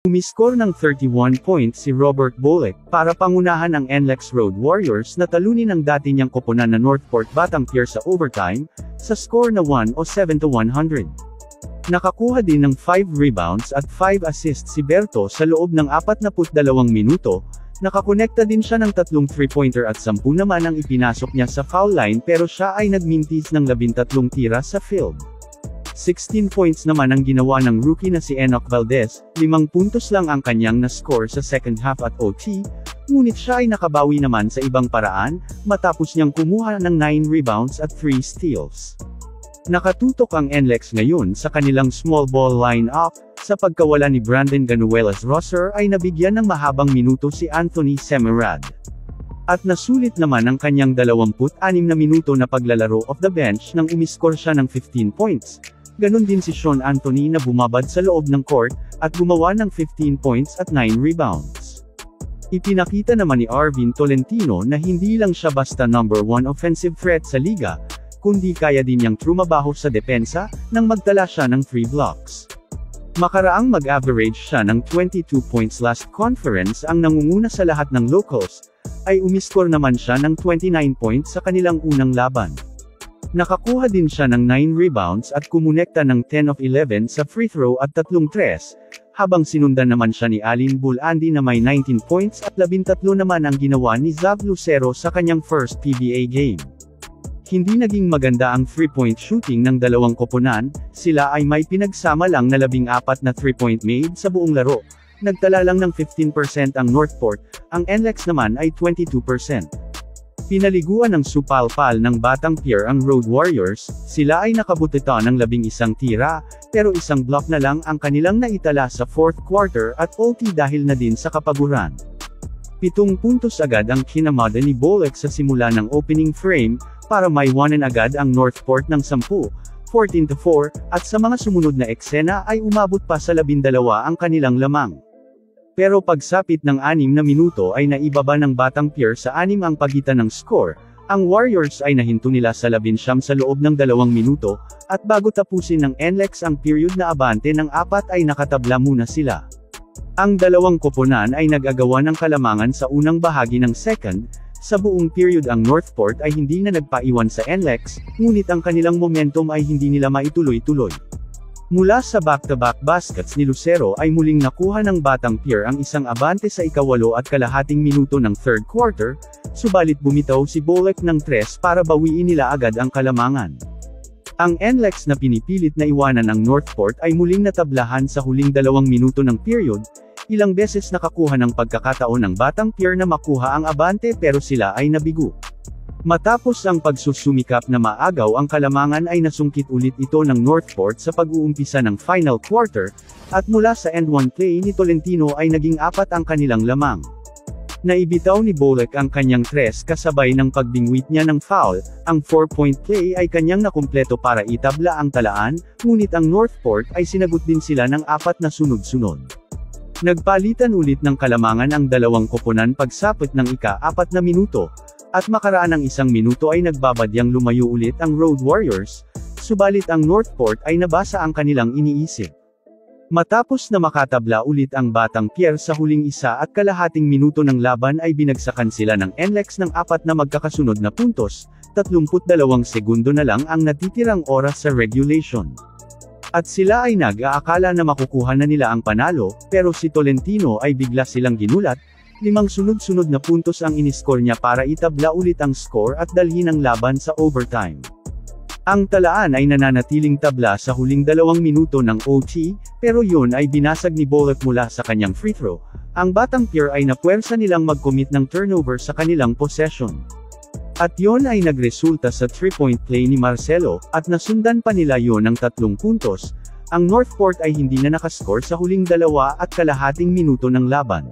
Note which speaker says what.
Speaker 1: Umiskor ng 31 points si Robert Bolick para pangunahan ang NLEX Road Warriors na talunin ang dati niyang koponan na Northport Batangier sa overtime, sa score na 107-100. Nakakuha din ng 5 rebounds at 5 assists si Berto sa loob ng 42 minuto, nakakonekta din siya ng 3 3-pointer at 10 naman ang ipinasok niya sa foul line pero siya ay nagmintis ng 13 tira sa field. 16 points naman ang ginawa ng rookie na si Enoch Valdez, 5 puntos lang ang kanyang na-score sa second half at OT, ngunit siya ay nakabawi naman sa ibang paraan, matapos niyang kumuha ng 9 rebounds at 3 steals. Nakatutok ang NLEX ngayon sa kanilang small ball line-up, sa pagkawala ni Brandon Ganuelas-Rosser ay nabigyan ng mahabang minuto si Anthony Semerad. At nasulit naman ang kanyang 26 na minuto na paglalaro off the bench nang umiskor siya ng 15 points. Ganon din si Sean Anthony na bumabad sa loob ng court, at gumawa ng 15 points at 9 rebounds. Ipinakita naman ni Arvin Tolentino na hindi lang siya basta number 1 offensive threat sa liga, kundi kaya din niyang trumabaho sa depensa, nang magtala siya ng 3 blocks. Makaraang mag-average siya ng 22 points last conference ang nangunguna sa lahat ng locals, ay umiskor naman siya ng 29 points sa kanilang unang laban. Nakakuha din siya ng 9 rebounds at kumonekta ng 10 of 11 sa free throw at 3 tres, habang sinundan naman siya ni Alin Bulandy na may 19 points at 13 naman ang ginawa ni Zav Lucero sa kanyang first PBA game. Hindi naging maganda ang 3-point shooting ng dalawang koponan, sila ay may pinagsama lang na 14 na 3-point made sa buong laro. Nagtala lang ng 15% ang Northport, ang NLEX naman ay 22%. Pinaliguan ng supalpal ng Batangier ang Road Warriors, sila ay nakabutita ng 11 tira, pero isang block na lang ang kanilang naitala sa fourth quarter at OT dahil na din sa kapaguran. 7 puntos agad ang kinamada ni Bolick sa simula ng opening frame, para may 1 agad ang Northport ng 10, 14-4, at sa mga sumunod na eksena ay umabot pa sa 12 ang kanilang lamang. Pero pagsapit ng 6 na minuto ay naibaba ng Batangier sa 6 ang pagitan ng score, ang Warriors ay nahinto nila sa 11 sa loob ng 2 minuto, at bago tapusin ng NLEX ang period na abante ng 4 ay nakatabla muna sila. Ang dalawang koponan ay nag-agawan ng kalamangan sa unang bahagi ng second, sa buong period ang Northport ay hindi na nagpaiwan sa NLEX, ngunit ang kanilang momentum ay hindi nila maituloy-tuloy. Mula sa back-to-back baskets ni Lucero ay muling nakuha ng Batangier ang isang abante sa ika-8 at kalahating minuto ng third quarter, subalit bumitaw si Bolick ng 3 para bawiin nila agad ang kalamangan. Ang NLEX na pinipilit na iwanan ng Northport ay muling natablahan sa huling 2 minuto ng period, ilang beses nakakuha ng pagkakataon ng Batangier na makuha ang abante pero sila ay nabigo. Matapos ang pagsusumikap na maagaw ang kalamangan ay nasungkit ulit ito ng Northport sa pag-uumpisa ng final quarter, at mula sa end 1 play ni Tolentino ay naging 4 ang kanilang lamang. Naibitaw ni Bolick ang kanyang 3 kasabay ng pagbingwit niya ng foul, ang 4-point play ay kanyang nakumpleto para itabla ang talaan, ngunit ang Northport ay sinagot din sila ng 4 na sunod-sunod. Nagpalitan ulit ng kalamangan ang dalawang koponan pagsapit ng ika-4 na minuto, at makaraan ng 1 minuto ay nagbabadyang lumayo ulit ang Road Warriors, subalit ang Northport ay nabasa ang kanilang iniisip. Matapos na makatabla ulit ang Batangier sa huling 1 at kalahating minuto ng laban ay binagsakan sila ng NLEX ng 4 na magkakasunod na puntos, 32 segundo na lang ang natitirang oras sa regulation. At sila ay nag-aakala na makukuha na nila ang panalo, pero si Tolentino ay bigla silang ginulat, 5 sunod-sunod na puntos ang iniskor niya para itabla ulit ang score at dalhin ang laban sa overtime. Ang talaan ay nananatiling tabla sa huling 2 minuto ng OT, pero yun ay binasag ni Bolick mula sa kanyang free throw. Ang Batangier ay napuwersa nilang mag-commit ng turnover sa kanilang possession. At yon ay nagresulta sa 3-point play ni Marcelo, at nasundan pa nila yon ng 3 puntos. Ang Northport ay hindi na nakascore sa huling 2 at kalahating minuto ng laban.